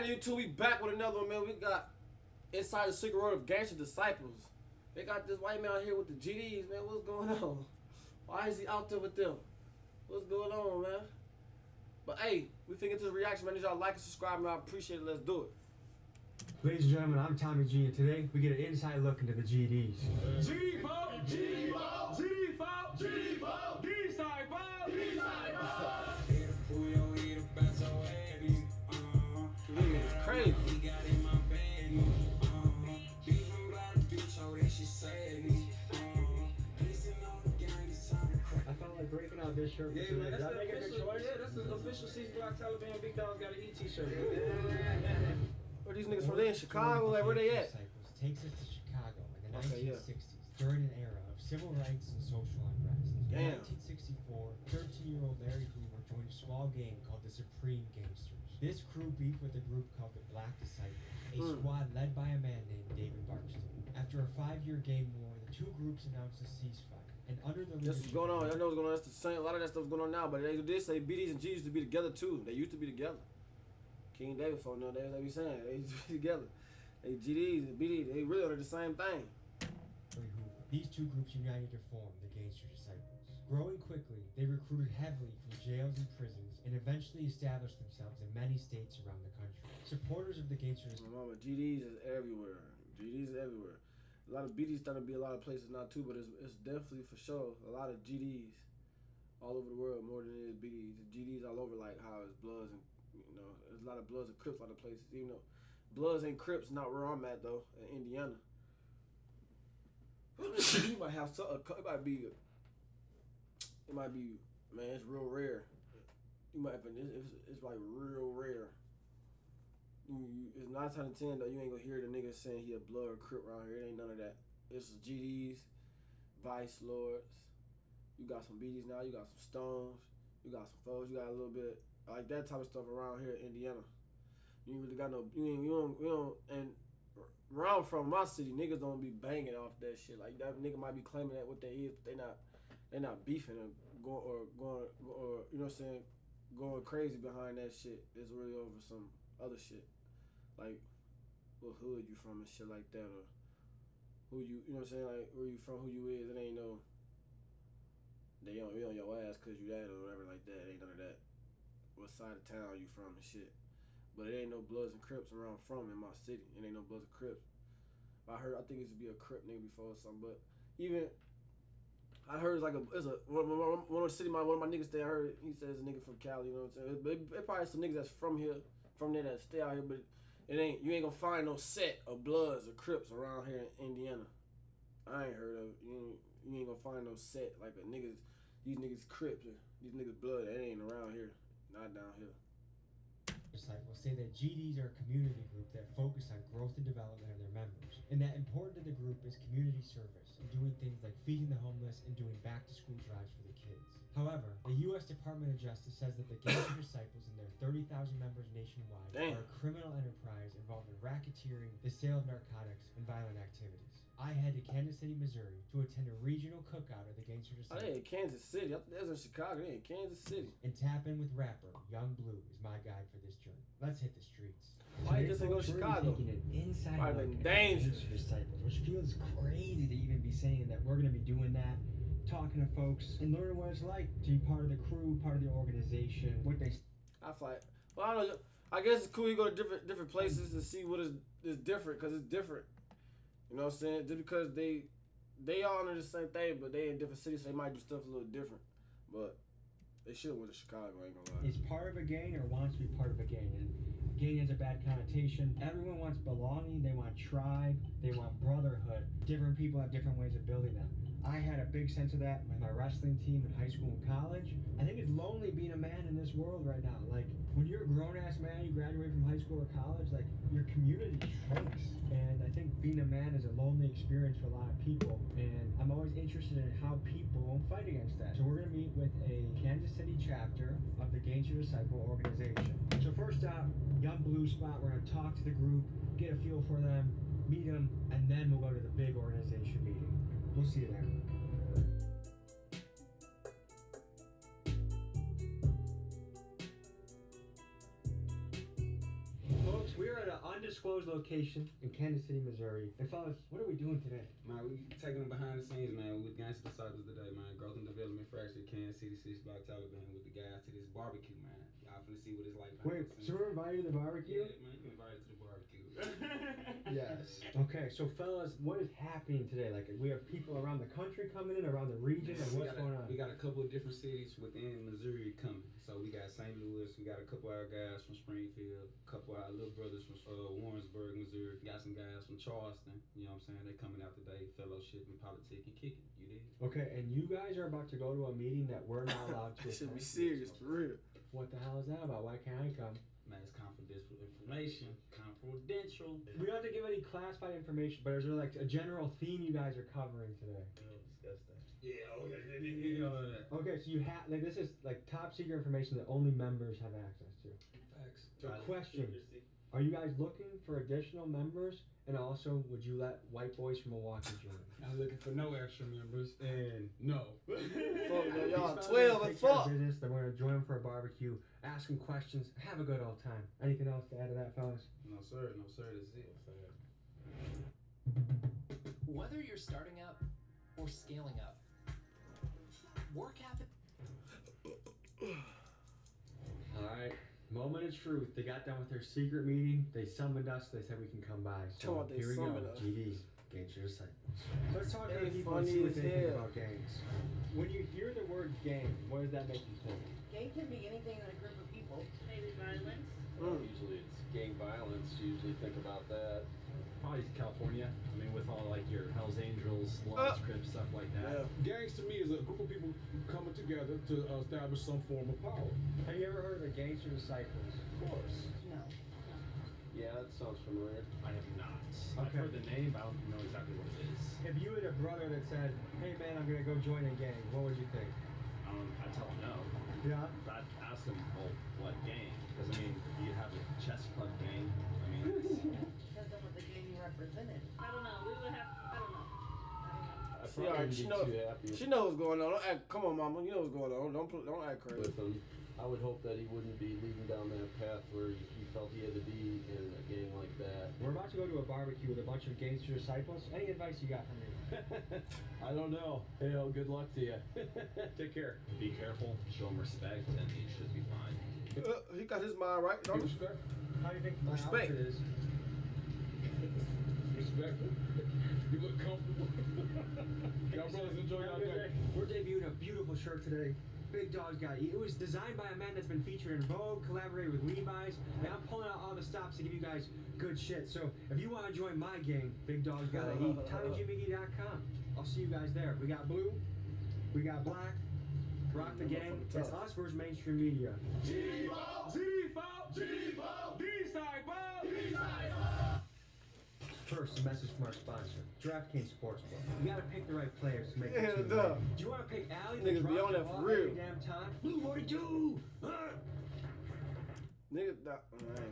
YouTube, we back with another one, man. We got Inside the Secret World of Gangster Disciples. They got this white man out here with the GDs, man. What's going on? Why is he out there with them? What's going on, man? But hey, we finna get to the reaction, man. Need y'all like and subscribe, man. I appreciate it. Let's do it. Ladies and gentlemen, I'm Tommy G, and today we get an inside look into the GDs. G-Folk, G-Folk, G-Folk, G-Folk, Disciple, This nigga's crazy. I felt like breaking out this shirt. Yeah, man, Did I make a good choice? Yeah, that's the official Seas Block Taliban Big Dog's Got an E t-shirt. Where these niggas from? They in Chicago? Like, where they at? Takes us to Chicago in the Okay, 1960s, during an era of civil rights and social unrest. In Damn. 1964, 13-year-old Larry Hoover joined a small gang called the Supreme Gangsters. This crew beefed with a group called the Black Disciples, a squad led by a man named David Barkston. After a 5-year gang war, the two groups announced a ceasefire. And under the That's what's going on. Y'all know what's going on. That's the same. A lot of that stuff's going on now. But they did say BDs and G's used to be together too. They used to be together. King David phone now, they be saying they used to be together. They GDs and BDs, they really are the same thing. Larry Hoover. These two groups united to form the Gangster Disciples. Growing quickly, they recruited heavily from jails and prisons and eventually established themselves in many states around the country. Supporters of the Gangster My mama, GDs is everywhere. GDs is everywhere. A lot of BDs starting to be a lot of places now too, but it's definitely for sure a lot of GDs all over the world more than it is BDs. The GDs all over, like how it's Bloods and there's a lot of Bloods and Crips a lot of places. Even though Bloods and Crips not where I'm at though, in Indiana. You might have some. It might be, man. It's real rare. You might have it's like real rare. It's 9 times out of 10 though. You ain't gonna hear the nigga saying he a Blood or Crip around here. It ain't none of that. It's GDs, Vice Lords. You got some BDs now. You got some Stones. You got some foes. You got a little bit like that type of stuff around here in Indiana. You ain't really got no. You don't. And where I'm from, my city, niggas don't be banging off that shit. Like that nigga might be claiming that what they is, but they not beefing and going you know what I'm saying, going crazy behind that shit. It's really over some other shit. Like what hood you from and shit like that, or who you know what I'm saying, like where you from, who you is. It ain't no they on your ass cause you that or whatever like that. It ain't none of that. What side of town you from and shit. But it ain't no Bloods and Crips around from in my city. It ain't no Bloods and Crips. I think it used to be a Crip nigga before or something. But even I heard one of the city one of my niggas there. I heard he says a nigga from Cali. You know what I'm saying? But it probably some niggas that's from here, from there that stay out here. But you ain't gonna find no set of Bloods or Crips around here in Indiana. I ain't heard of it. You ain't gonna find no set like a niggas. These niggas Crips, these niggas Blood. That ain't around here. Not down here. Disciples say that GDs are a community group that focus on growth and development of their members, and that important to the group is community service and doing things like feeding the homeless and doing back-to-school drives for the kids. However, the U.S. Department of Justice says that the Gangster Disciples and their 30,000 members nationwide are a criminal enterprise involved in racketeering, the sale of narcotics, and violent activities. I head to Kansas City, Missouri to attend a regional cookout of the Gangster Disciples. Oh, they in Kansas City. I thought that was in Chicago. They in Kansas City. And tap in with rapper Young Blue is my guide for this journey. Let's hit the streets. Why you just ain't go to Chicago? Taking an inside Probably look been at the dangerous. Gangster Disciples, which feels crazy to even be saying that we're gonna be doing that, talking to folks and learning what it's like to be part of the crew, part of the organization, what they. I fly. Well, I don't know. I guess it's cool you go to different places to see what is different because it's different. You know what I'm saying? Just because they all under the same thing, but they in different cities, so they might do stuff a little different. But they should have went to Chicago. I ain't gonna lie. Is part of a gang or wants to be part of a gang. And gang has a bad connotation. Everyone wants belonging. They want tribe. They want brotherhood. Different people have different ways of building that. I had a big sense of that with my wrestling team in high school and college. I think it's lonely being a man in this world right now. Like, when you're a grown-ass man, you graduate from high school or college, like, your community shrinks. And I think being a man is a lonely experience for a lot of people. And I'm always interested in how people fight against that. So we're going to meet with a Kansas City chapter of the Gangster Disciple organization. So first up, Young Blue spot. We're going to talk to the group, get a feel for them, meet them, and then we'll go to the big organization meeting. We'll see you there. Folks, We are at an undisclosed location in Kansas City, Missouri. And fellas, what are we doing today? Man, we taking them behind the scenes, man. We with Gangster Disciples today, man. Growth and Development Fracture, Kansas City, 6 Block Taliban with the guys to this barbecue, man. Y'all finna see what it's like behind Wait, the so scenes. we're invited to the barbecue? Yeah, man, you invited to the barbecue. Yes. Okay, so fellas, what is happening today? Like, we have people around the country coming in, around the region, and what's going on? We got a couple of different cities within Missouri coming. So we got St. Louis, we got a couple of our guys from Springfield, a couple of our little brothers from Warrensburg, Missouri. Got some guys from Charleston, you know what I'm saying? They coming out today, fellowship and politic and kicking. You did? Okay, and you guys are about to go to a meeting that we're not allowed to This should be attend. serious, for real. What the hell is that about? Why can't I come? Man, it's confidential information. Confidential. We don't have to give any classified information, but is there like a general theme you guys are covering today? Yeah, okay. Okay, so you have, like, this is like top secret information that only members have access to. Facts. So question, are you guys looking for additional members? And also, would you let white boys from Milwaukee join? I'm looking for no extra members, and no. Fuck, man, y'all These fellas 12 are gonna and take care of fuck. business. They're going to join them for a barbecue, ask them questions, have a good old time. Anything else to add to that, fellas? No, sir. No, sir. That's it. Whether you're starting up or scaling up, work habit. Alright, moment of truth. They got done with their secret meeting. They summoned us. They said we can come by. Come So on, they here we go. summoned us. GD, Gangster Disciples. Let's talk to They the people and funny see what as they think hell. about gangs. When you hear the word gang, what does that make you think? Gang can be anything in a group of people. Maybe violence. Usually it's gang violence. You usually think about that. Probably California. I mean, with all like your Hell's Angels, Bloods, Crips, stuff like that. Yeah. Gangs to me is a group of people coming together to establish some form of power. Have you ever heard of the Gangster Disciples? Of course. No. Yeah, that sounds familiar. I have not. I've Okay. heard the name, but I don't know exactly what it is. If you had a brother that said, hey man, I'm gonna go join a gang, what would you think? I'd tell him no. Yeah? But I'd ask him, well, what gang? Because I mean, you have a chess club gang. I mean, it's, Depends on what the gang you represented. I don't know. We would have. I don't know. I She probably already, wouldn't she be know, too happy she knows what's going on. Don't act, come on, mama. You know what's going on. Don't act crazy. with him. I would hope that he wouldn't be leading down that path where he felt he had to be in a gang like that. We're about to go to a barbecue with a bunch of Gangster Disciples. Any advice you got for me? I don't know. Hey, good luck to you. Take care. be careful, show him respect, and he should be fine. He got his mind right. Don't he? Respect. How do you think my Respect. outfit is? Respectful. You look comfortable. Y'all brothers enjoy y'all day. We're debuting a beautiful shirt today. Big Dog's got it. It was designed by a man that's been featured in Vogue, collaborated with Levi's, and I'm pulling out all the stops to give you guys good shit. So if you want to join my gang, Big Dog's got to eat. TommyGMiggy.com. I'll see you guys there. We got blue, we got black. Rock the gang. It's us versus mainstream media. First, a message from our sponsor, DraftKings Sportsbook. You gotta pick the right players to make the Hands team up. win. Do you wanna pick Allie? Niggas be on that for real. Damn time. Blue 42. Nigga, I ain't even gonna say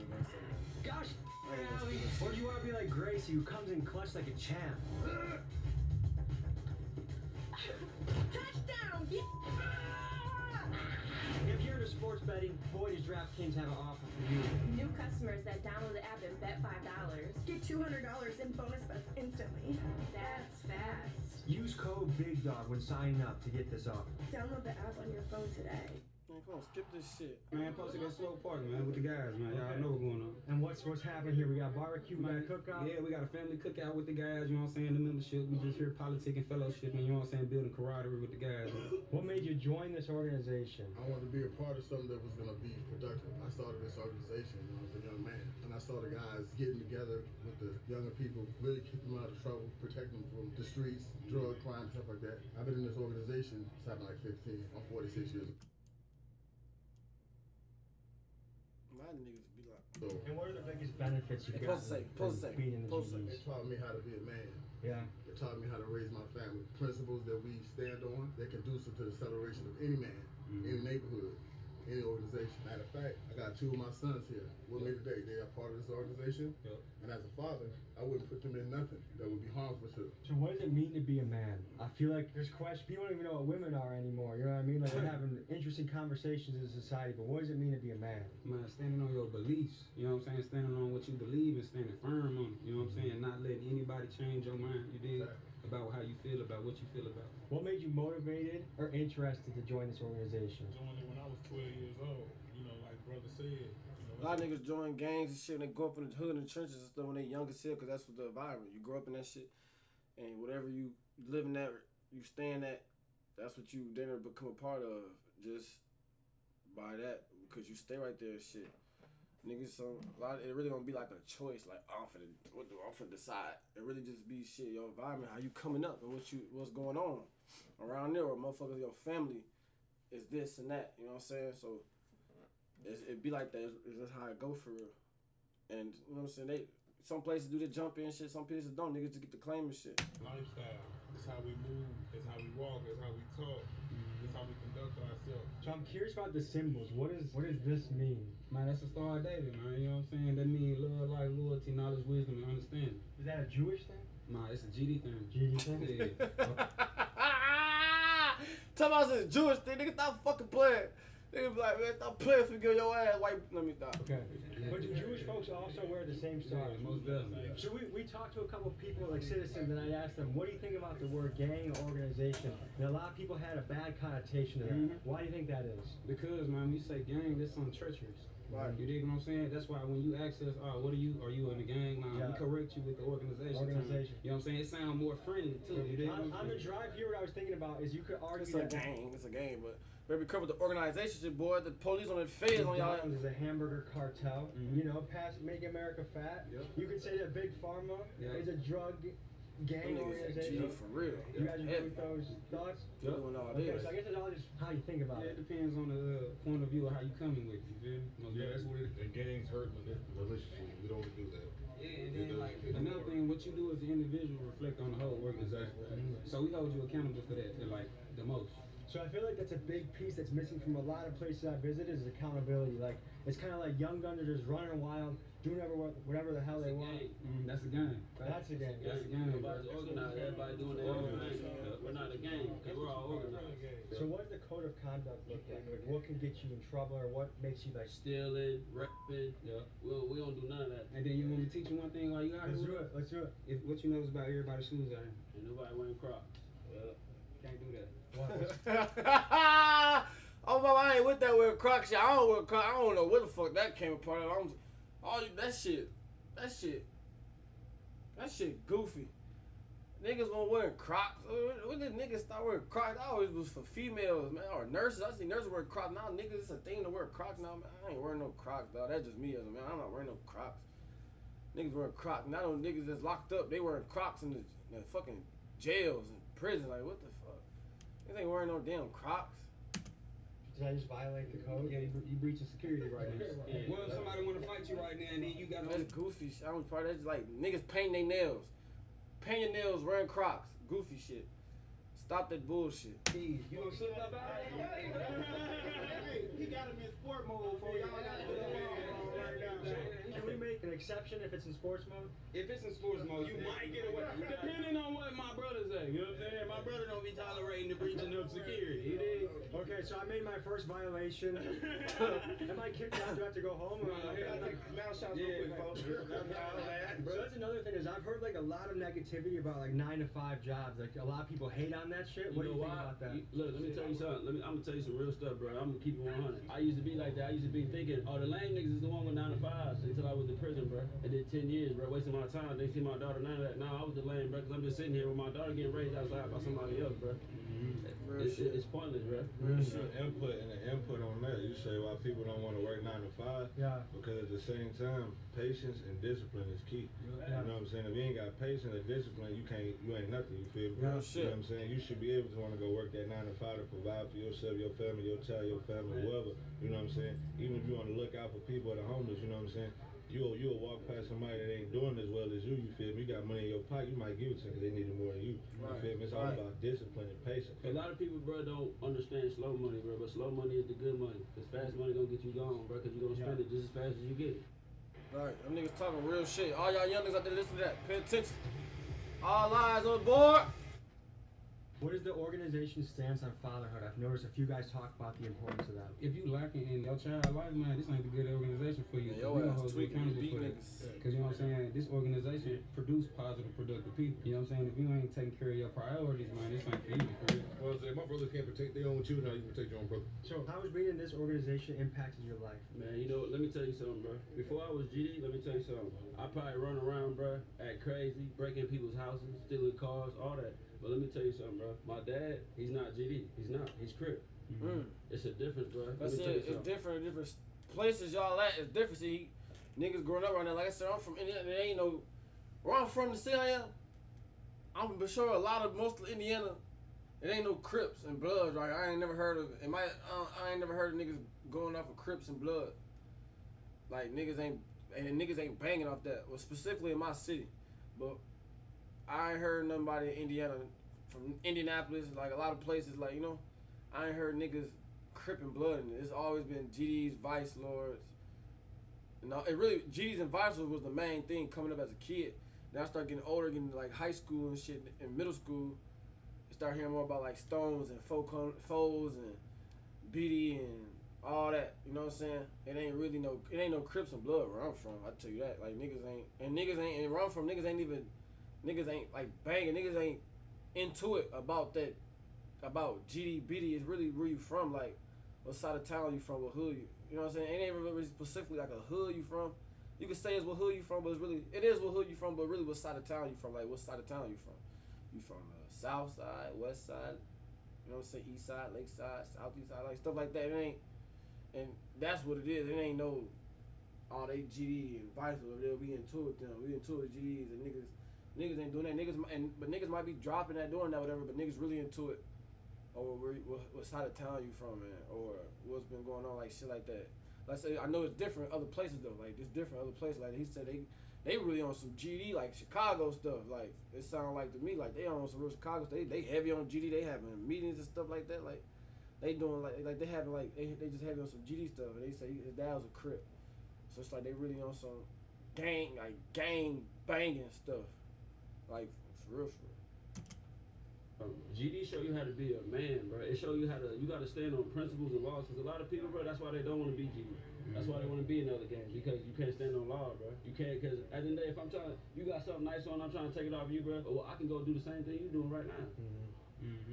that. Gosh, I ain't gonna Allie. say that. Or do you wanna be like Gracie, who comes in clutch like a champ? Touchdown! Get If you're into sports betting, boy, does DraftKings have an offer for you. New customers that download the app and bet $5 Get $200 in bonus bets instantly. That's fast. Use code BIGDOG when signing up to get this offer. Download the app on your phone today. Man, come on, skip this shit. Man, supposed to go slow party, man, with the guys, man. Y'all know what's going on. And what's happening here? We got barbecue, we got a cookout. Yeah, we got a family cookout with the guys, you know what I'm saying? The membership, we just here politic and fellowship, and you know what I'm saying? Building camaraderie with the guys. What made you join this organization? I wanted to be a part of something that was going to be productive. I started this organization when I was a young man, and I saw the guys getting together with the younger people, really keep them out of trouble, protect them from the streets, drug crime, stuff like that. I've been in this organization since I'm like 15. I'm 46 years old. My niggas be like, So And what are the biggest benefits you've Hey, got post a second, post a second, being in the post a GDs? it taught me how to be a man. Yeah. It taught me how to raise my family. Principles that we stand on, they're conducive to the celebration of any man, any neighborhood. any organization. Matter of fact, I got 2 of my sons here with me today. They are part of this organization. And as a father, I wouldn't put them in nothing that would be harmful to them. So what does it mean to be a man? I feel like there's questions. People don't even know what women are anymore. You know what I mean? Like we're having interesting conversations in society, but what does it mean to be a man? Man, standing on your beliefs, you know what I'm saying? Standing on what you believe and standing firm on it, you know what I'm saying? Not letting anybody change your mind, you did, about how you feel, about what you feel about. What made you motivated or interested to join this organization? Joined it when I was 12 years old, you know, like brother said. A lot of niggas join gangs and shit when they go up in the hood and the trenches and stuff when they young as hell, because that's what the environment. You grow up in that shit, and whatever you live in that, you stay in that, that's what you then become a part of, just by that, because you stay right there and shit. Niggas, it really don't be like a choice, like, I'm finna decide. It really just be shit, your environment, how you coming up, and what's going on around there, or motherfuckers, your family is this and that, you know what I'm saying? So, it be like that. It's just how it go for real. And you know what I'm saying? Some places do the jump in shit. Some places don't. Niggas just get the claim and shit. Lifestyle. It's how we move. It's how we walk. It's how we talk. It's how we conduct ourselves. So I'm curious about the symbols. What does this mean? Man, that's a Star of David, man. You know what I'm saying? That means love, life, loyalty, knowledge, wisdom, and understanding. Is that a Jewish thing? Nah, it's a GD thing. GD thing? Yeah. Tell me I was a Jewish thing. Nigga, stop fucking playing. Nigga be like, man, stop playing for your ass. White, let me stop. Okay. But do Jewish folks also wear the same stars? Yeah, most definitely. So we talked to a couple of people, like citizens, and I asked them, what do you think about the word gang or organization? And a lot of people had a bad connotation to that. Why do you think that is? Because, man, when you say gang, that's something treacherous. Right. You dig what I'm saying? That's why when you ask us, what are you in the gang? Nah, we correct you with the organization. Organization. You know what I'm saying? It sounds more friendly, too. You dig what I'm On the drive here, what I was thinking about is you could argue it's a game, but better be careful with the organization shit, boy. The police on the feds on y'all. There's a hamburger cartel. You know, make America fat. Yep. You could say that Big Pharma is a drug gang organization. For real. You guys agree with those thoughts? Yep. Doing all Okay, this. so I guess it's all just how you think about it. It depends on the point of view of how you coming with it, you feel me? Yeah, that's what the gangs hurt relationships. We don't do that. Yeah, and then like another thing, what you do as an individual reflect on the whole organization. So we hold you accountable for that, like the most. So I feel like that's a big piece that's missing from a lot of places I visited is accountability. Like it's kind of like young guns are just running wild, doing whatever the hell they want. That's a gang. That's a gang. That's a gang. Everybody's organized. Everybody doing their own thing. We're not a gang because we're all organized. So what does the code of conduct look like? Like what can get you in trouble, or what makes you like stealing, rapping? Yeah. We don't do none of that. And then you want me to teach you one thing while you out here? Let's do it. If what you know is about everybody's shoes out here. Ain't nobody wearing Crocs. Can't do that. Oh, mama, I ain't with that wearing Crocs shit. I don't wear Crocs. I don't know where the fuck that came apart. That shit goofy. Niggas won't wear Crocs. When did niggas start wearing Crocs? I always was for females, man, or nurses. I see nurses wear Crocs. Now niggas, it's a thing to wear Crocs now, man. I ain't wearing no Crocs, dog. That's just me as a man. I'm not wearing no Crocs. Niggas wearing Crocs. Now those niggas that's locked up, they wearing Crocs in the fucking jails and prison. Like, what the fuck? Niggas ain't wearing no damn Crocs. Did I just violate the code? Yeah, you breaching security right now. Yeah. Well, if somebody want to fight you right now, and then you got that's goofy shit. I was part of that's like niggas painting their nails. Paint your nails wearing Crocs. Goofy shit. Stop that bullshit. You gonna slip up out? Hey, he got him in sport mode for y'all. Can we make an exception if it's in sports mode? If it's in sports mode, you might get away. Depending on what my brother say. You know what I'm saying? My brother don't be tolerating the breaching of security. You dig? Okay, so I made my first violation. Am I kicked out? Do I have to go home? Mouth shots real quick, folks. So that's another thing is I've heard like a lot of negativity about like 9-to-5 jobs. Like a lot of people hate on that shit. What do you think about that? Look, let me tell you something. I'm gonna tell you some real stuff, bro. I'm gonna keep it 100. I used to be like that. I used to be thinking, the lame niggas is the one with 9-to-5s until I was in prison, bro. I did 10 years, bro, wasting my time. They see my daughter, none of that. No, I was the lame, bro, because I'm just sitting here with my daughter getting raised outside by somebody else, bro. It's pointless, bro. Input and the input on that. You say why people don't want to work 9 to 5? Yeah. Because at the same time, patience and discipline is key. Yeah. You know what I'm saying? If you ain't got patience or discipline, you ain't nothing. You feel me? Real You shit. know what I'm saying? You should be able to want to go work that 9 to 5 to provide for yourself, your family, your child, your family, whoever. You know what I'm saying? Even if you want to look out for people that are homeless, you know what I'm saying? you'll walk past somebody that ain't doing as well as you feel me? You got money in your pocket, you might give it to them because they need it more than you. You feel me? It's all about discipline and patience. A lot of people, bro, don't understand slow money, bro, but slow money is the good money. Because fast money gonna get you gone, bro, because you're gonna spend it just as fast as you get it. Right, them niggas talking real shit. All y'all young niggas out there listen to that, pay attention. All eyes on board. What is the organization's stance on fatherhood? I've noticed a few guys talk about the importance of that. If you lacking in your child life, man, this ain't a good organization for you. Yeah, your ass tweaking, beat niggas. Because you know what I'm saying? This organization produce positive, productive people. You know what I'm saying? If you ain't taking care of your priorities, man, this ain't for you, for real. Well, say my brothers can't protect their own children, how you protect your own brother? So, how has being in this organization impacted your life? Man, you know, let me tell you something, bro. Before I was GD, let me tell you something. I probably run around, bro, act crazy, breaking people's houses, stealing cars, all that. But let me tell you something, bro. My dad, he's not GD. He's not. He's Crip. It's a difference, bro. That's it. It's different. Different places y'all at. It's different. See, niggas growing up right now. Like I said, I'm from Indiana. There ain't no. Where I'm from, the city I am. I'm for sure most of Indiana. It ain't no Crips and Bloods, right? I ain't never heard of. I ain't never heard of niggas going off of Crips and Blood. Like niggas ain't banging off that. Well, specifically in my city, but. I ain't heard nobody in Indiana, from Indianapolis, like a lot of places, like, you know, I ain't heard niggas Crip and Blood, and it's always been GDs, Vice Lords. And it really, GDs and Vice Lords was the main thing coming up as a kid. Then I started getting older, getting like high school and shit, in middle school, I started hearing more about like Stones and Foes and BD and all that, you know what I'm saying? It ain't no Crips and Blood where I'm from, I tell you that. Like and where I'm from, niggas ain't like banging. Niggas ain't into it about that, about GD, BD. It's really where you from, like what side of town you from, what hood you know what I'm saying? It ain't really specifically like a hood you from. You can say it's what hood you from, but it is what hood you from, but really what side of town you from, like what side of town you from. You from the south side, west side, you know what I'm saying, east side, lake side, southeast side, like stuff like that. It ain't, and that's what it is. It ain't no, oh, they GD and Vice Lord, they'll be into it them. We into it GDs and Niggas ain't doing that. But niggas might be dropping that, doing that, whatever. But niggas really into it, or what side of town you from, man, or what's been going on, like shit like that. Like I say, I know it's different other places though. Like it's different other places. Like he said, they really on some GD, like Chicago stuff. Like it sound like to me like they on some real Chicago stuff. They heavy on GD. They having meetings and stuff like that. Like they doing like they having like they just heavy on some GD stuff. And they say his dad was a Crip, so it's like they really on some gang banging stuff. Like, for real. GD show you how to be a man, bro. It show you you gotta stand on principles and laws. Because a lot of people, bro, that's why they don't want to be GD. That's why they want to be in other gangs, because you can't stand on law, bro. You can't, because at the end of the day, if you got something nice on, I'm trying to take it off you, bro. Well, I can go do the same thing you doing right now.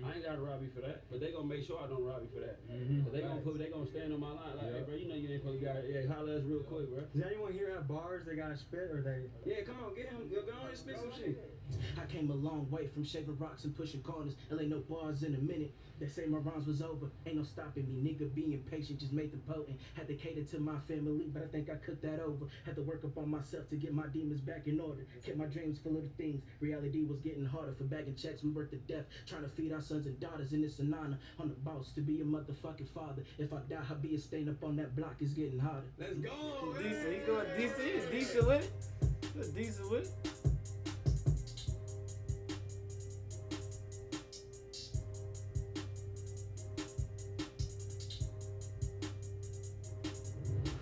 I ain't gotta rob you for that, but they gonna make sure I don't rob you for that. Cause they gonna stand on my line like, hey, bro, you know you ain't supposed to holler at us real quick, bro. Does anyone here have bars they gotta spit, or they? Yeah, come on, get him. Go on and spit some shit. I came a long way from shaving rocks and pushing corners. And ain't no bars in a minute. They say my rhymes was over. Ain't no stopping me. Nigga being patient just made them potent. Had to cater to my family, but I think I cooked that over. Had to work up on myself to get my demons back in order. Kept my dreams full of the things. Reality was getting harder. For bagging checks, we worked to death. Trying to feed our sons and daughters. And it's an honor on the boss to be a motherfucking father. If I die, I'll be a stain up on that block. It's getting harder. Let's go. Decent. He going decent. He's decent with it. He's decent with it.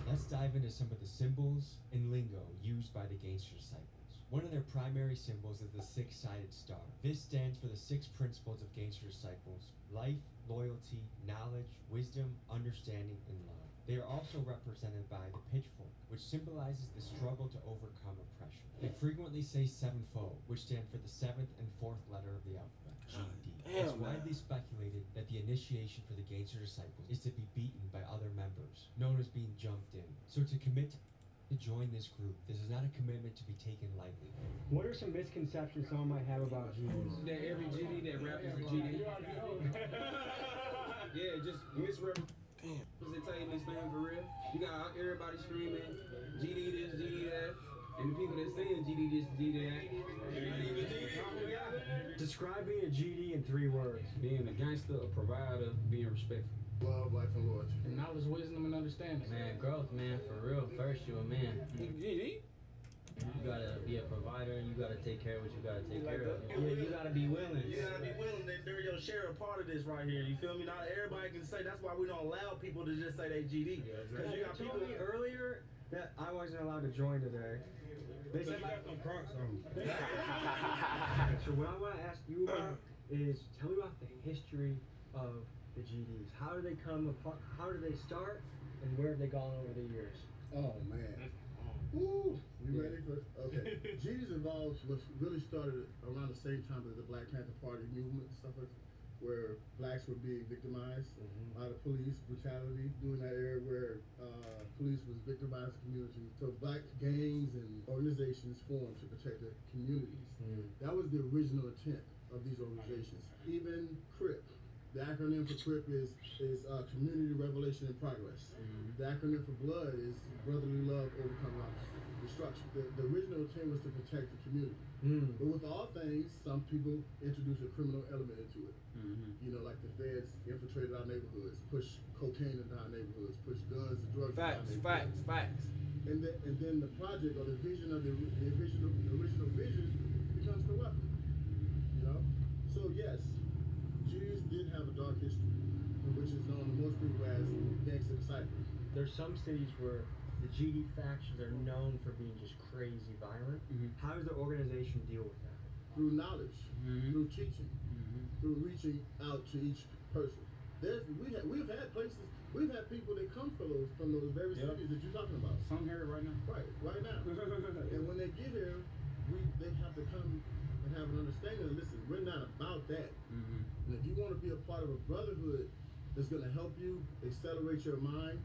Let's dive into some of the symbols and lingo used by the Gangster Disciples. One of their primary symbols is the six-sided star. This stands for the 6 principles of Gangster Disciples: life, loyalty, knowledge, wisdom, understanding, and love. They are also represented by the pitchfork, which symbolizes the struggle to overcome oppression. They frequently say sevenfold, which stand for the 7th and 4th letter of the alphabet, GD. It's widely speculated that the initiation for the Gangster Disciples is to be beaten by other members, known as being jumped in. So to commit to join this group, this is not a commitment to be taken lightly. What are some misconceptions someone might have about GDs? That every GD that rap is a GD. Yeah, just misrepresentation is thing for real. You got everybody screaming GD this, GD that, and the people that saying GD this, GD that. Describe being a GD in 3 words. Being a gangster, a provider, being respectful. love, life, and loyalty. And knowledge, wisdom, and understanding. Man, growth, man, for real. First, you a man. GD. You gotta be a provider. You gotta take care of what you gotta take like care of. that? Yeah, you gotta be willing. You gotta be willing to they're your share a part of this right here. You feel me? Not everybody can say. That's why we don't allow people to just say they GD. Because you got They people told me earlier that I wasn't allowed to join today. They said like, some Crocs on. so what I want to ask you about is tell me about the history of the GDs. How did they come apart? How did they start? And where have they gone over the years? Oh man. Woo! You ready for? Okay. GDs involved was really started around the same time as the Black Panther Party movement, stuff like that, where blacks were being victimized by the police brutality during that era where police was victimizing the community. So black gangs and organizations formed to protect the communities. That was the original intent of these organizations. Even CRIP. The acronym for CRIP is Community Revelation and Progress. The acronym for Blood is Brotherly Love Overcome Destruction. The original intent was to protect the community. But with all things, some people introduce a criminal element into it. You know, like the feds infiltrated our neighborhoods, push cocaine into our neighborhoods, push guns and drugs into our neighborhoods. Facts. And then the project or the vision of the original vision becomes the weapon. You know? So yes, Jews did have a dark history, which is known to most people as Gangster disciples. There's some cities where the GD factions are known for being just crazy violent. How does the organization deal with that? Through knowledge, through teaching, through reaching out to each person. We've had people that come from those very cities that you're talking about. Some here right now. Right now. And when they get here, they have to come and have an understanding. Listen, we're not about that. And if you want to be a part of a brotherhood that's going to help you accelerate your mind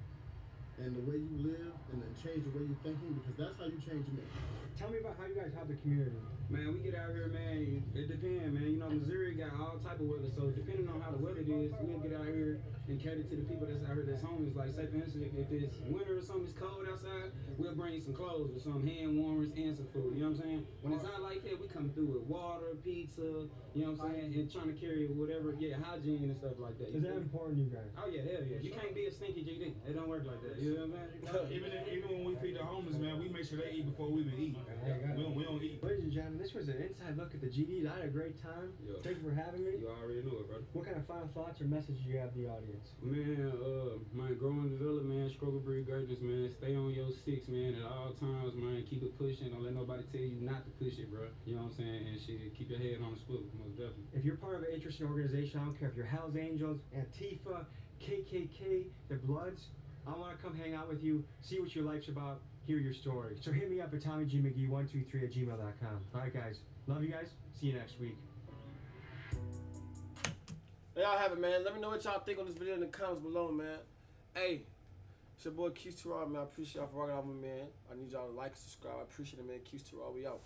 and the way you live and then change the way you're thinking, because that's how you change your man. Tell me about how you guys have the community. Man, we get out here, man. It depends, man. You know, Missouri got all type of weather, so depending on how the weather is, we'll get out here and cater to the people that's out here that's homeless. Like, say for instance, if it's winter or something, it's cold outside, we'll bring some clothes or some hand warmers and some food. You know what I'm saying? When it's hot like that, we come through with water, pizza. You know what I'm saying? And trying to carry whatever, hygiene and stuff like that. Is that important to you guys? Oh yeah, hell yeah. You can't be a stinky GD. It don't work like that. You know what I'm saying? Even when we feed the homeless, man, we make sure they eat before we even eat. We don't eat. Ladies and gentlemen, this was an inside look at the GDs. I had a great time. Thank you for having me. You already know it, brother. What kind of final thoughts or message do you have to the audience? Man, man, grow and develop, man. Struggle, breed greatness, man. Stay on your six, man, at all times, man. Keep it pushing. Don't let nobody tell you not to push it, bro. You know what I'm saying? And shit, keep your head on the swivel, most definitely. If you're part of an interesting organization, I don't care if you're Hells Angels, Antifa, KKK, the Bloods, I want to come hang out with you, see what your life's about, hear your story. So hit me up at TommyGMcGee123@gmail.com. All right, guys. Love you guys. See you next week. There y'all have it, man. Let me know what y'all think on this video in the comments below, man. Hey, it's your boy Q's2Raw, man. I appreciate y'all for rocking out with me, man. I need y'all to like and subscribe. I appreciate it, man. Q's2Raw, we out.